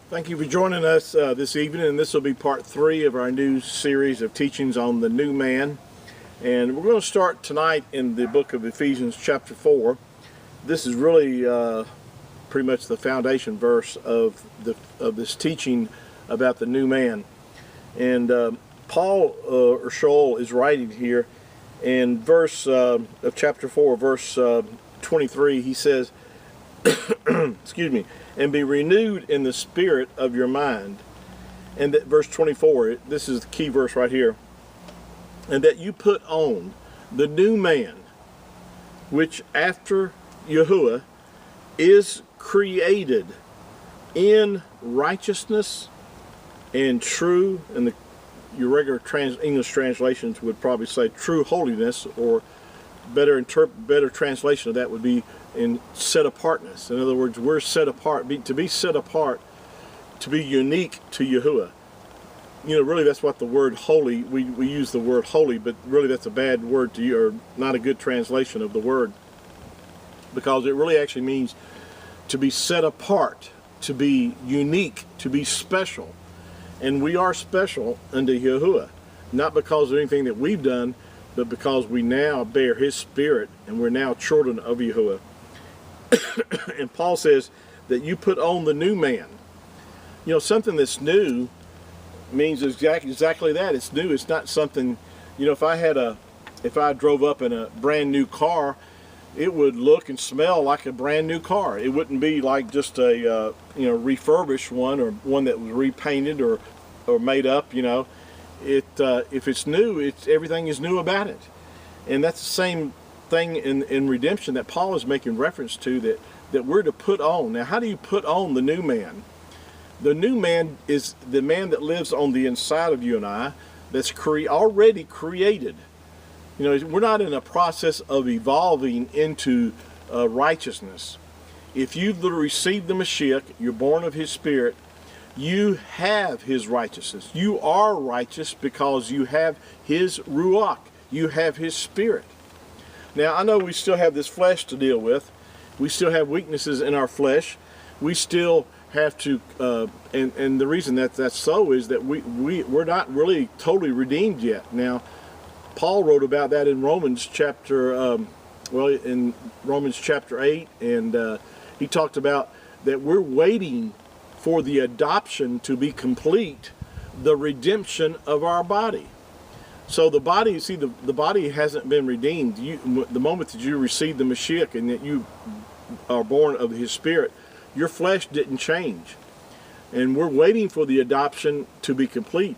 Thank you for joining us this evening, and this will be part 3 of our new series of teachings on the new man. And we're going to start tonight in the book of Ephesians chapter 4. This is really pretty much the foundation verse of this teaching about the new man. And Paul or Shaul is writing here in verse of chapter 4, verse 23. He says, excuse me, and be renewed in the spirit of your mind. And that verse 24, this is the key verse right here. And that you put on the new man, which after Yahuwah is created in righteousness and true, and your regular English translations would probably say true holiness, or better translation of that would be in set apartness. In other words, we're set apart. To be set apart, to be unique to Yahuwah. You know, really that's what the word holy, we use the word holy, but really that's a bad word to you, or not a good translation of the word, because it really actually means to be set apart, to be unique, to be special. And we are special unto Yahuwah, not because of anything that we've done, but because we now bear His Spirit, and we're now children of Yahuwah. And Paul says that you put on the new man. You know, something that's new means exactly that. It's new. It's not something, you know, if I drove up in a brand new car, it would look and smell like a brand new car. It wouldn't be like just a refurbished one, or one that was repainted or made up. You know, if it's new, everything is new about it. And that's the same thing in redemption that Paul is making reference to, that we're to put on. Now, how do you put on the new man? The new man is the man that lives on the inside of you and I, that's already created. You know, we're not in a process of evolving into righteousness. If you've received the Mashiach, you're born of His Spirit, you have His righteousness. You are righteous because you have His Ruach. You have His Spirit. Now, I know we still have this flesh to deal with. We still have weaknesses in our flesh. We still have to, and the reason that's so is that we're not really totally redeemed yet. Now, Paul wrote about that in Romans chapter 8, and he talked about that we're waiting for the adoption to be complete, the redemption of our body. So the body, the body hasn't been redeemed. The moment that you receive the Mashiach and that you are born of His Spirit, your flesh didn't change. And we're waiting for the adoption to be complete.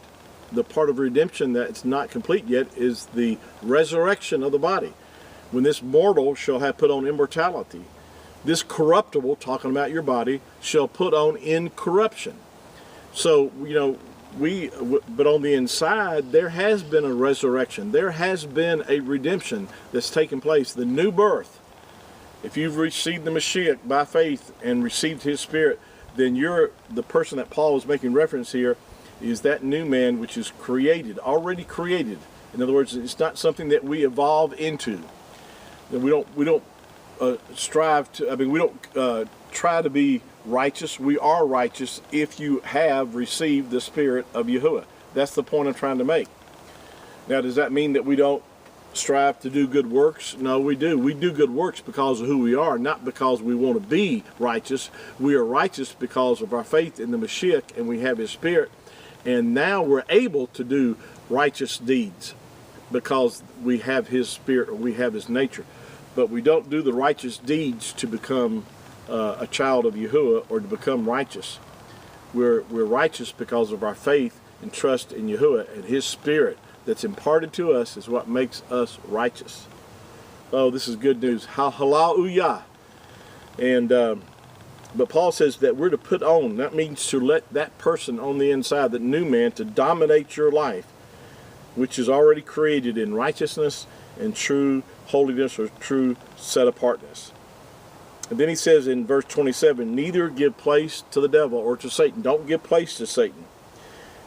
The part of redemption that's not complete yet is the resurrection of the body, when this mortal shall have put on immortality. This corruptible, talking about your body, shall put on incorruption. So, you know, but on the inside, there has been a resurrection. There has been a redemption that's taken place, the new birth. If you've received the Mashiach by faith and received His Spirit, then you're the person that Paul is making reference here, is that new man which is created, already created. In other words, it's not something that we evolve into. We don't strive to. I mean, we don't try to be righteous. We are righteous if you have received the Spirit of Yahuwah. That's the point I'm trying to make. Now, does that mean that we don't strive to do good works? No, we do. We do good works because of who we are, not because we want to be righteous. We are righteous because of our faith in the Mashiach, and we have His Spirit. And now we're able to do righteous deeds because we have His Spirit, or we have His nature. But we don't do the righteous deeds to become a child of Yahuwah or to become righteous. We're righteous because of our faith and trust in Yahuwah, and His Spirit that's imparted to us is what makes us righteous. Oh, this is good news. Hallelujah. And but Paul says that we're to put on. That means to let that person on the inside, the new man, to dominate your life, which is already created in righteousness and true holiness, or true set apartness. And then he says in verse 27, neither give place to the devil or to Satan. Don't give place to Satan.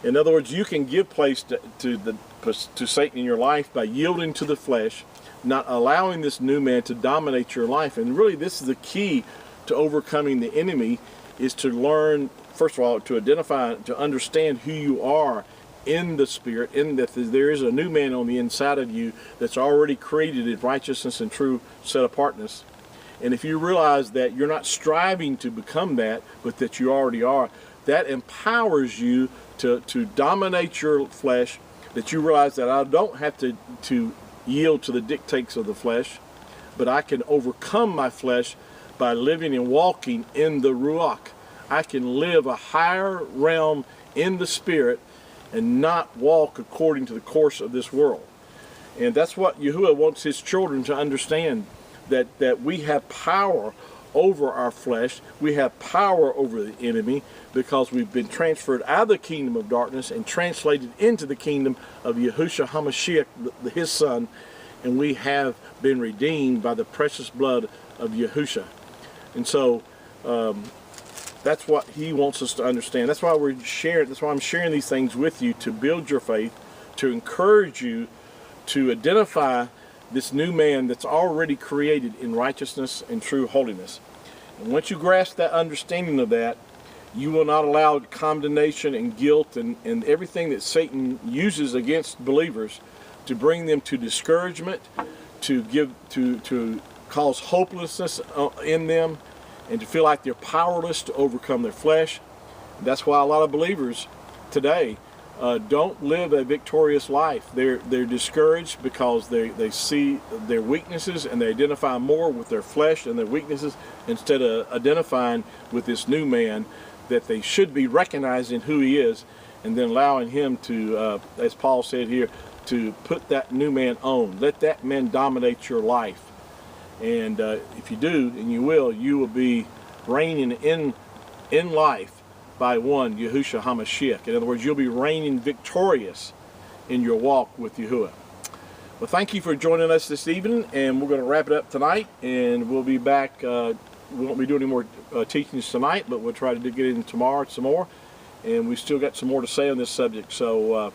In other words, you can give place to Satan in your life by yielding to the flesh, not allowing this new man to dominate your life. And really, this is the key to overcoming the enemy, is to learn, first of all, to identify, to understand who you are in the Spirit, in that there is a new man on the inside of you that's already created in righteousness and true set apartness. And if you realize that you're not striving to become that, but that you already are, that empowers you to dominate your flesh, that you realize that I don't have to yield to the dictates of the flesh, but I can overcome my flesh by living and walking in the Ruach. I can live a higher realm in the Spirit and not walk according to the course of this world. And that's what Yahuwah wants his children to understand, that we have power over our flesh. We have power over the enemy because we've been transferred out of the kingdom of darkness and translated into the kingdom of Yahushua HaMashiach, his son, and we have been redeemed by the precious blood of Yahushua. And so that's what he wants us to understand. That's why we're sharing. That's why I'm sharing these things with you, to build your faith, to encourage you to identify this new man that's already created in righteousness and true holiness. And once you grasp that understanding of that, you will not allow condemnation and guilt and everything that Satan uses against believers to bring them to discouragement, to cause hopelessness in them, and to feel like they're powerless to overcome their flesh. That's why a lot of believers today don't live a victorious life. They're discouraged because they see their weaknesses and they identify more with their flesh and their weaknesses instead of identifying with this new man, that they should be recognizing who he is and then allowing him to, as Paul said here, to put that new man on. Let that man dominate your life. And if you do, and you will be reigning in life by one, Yahushua HaMashiach. In other words, you'll be reigning victorious in your walk with Yahuwah. Well, thank you for joining us this evening, and we're going to wrap it up tonight, and we'll be back. We won't be doing any more teachings tonight, but we'll try to get in tomorrow some more, and we still got some more to say on this subject. So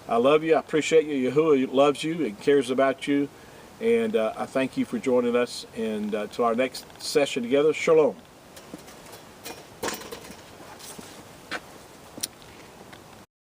I love you. I appreciate you. Yahuwah loves you and cares about you, and I thank you for joining us. And till our next session together, Shalom.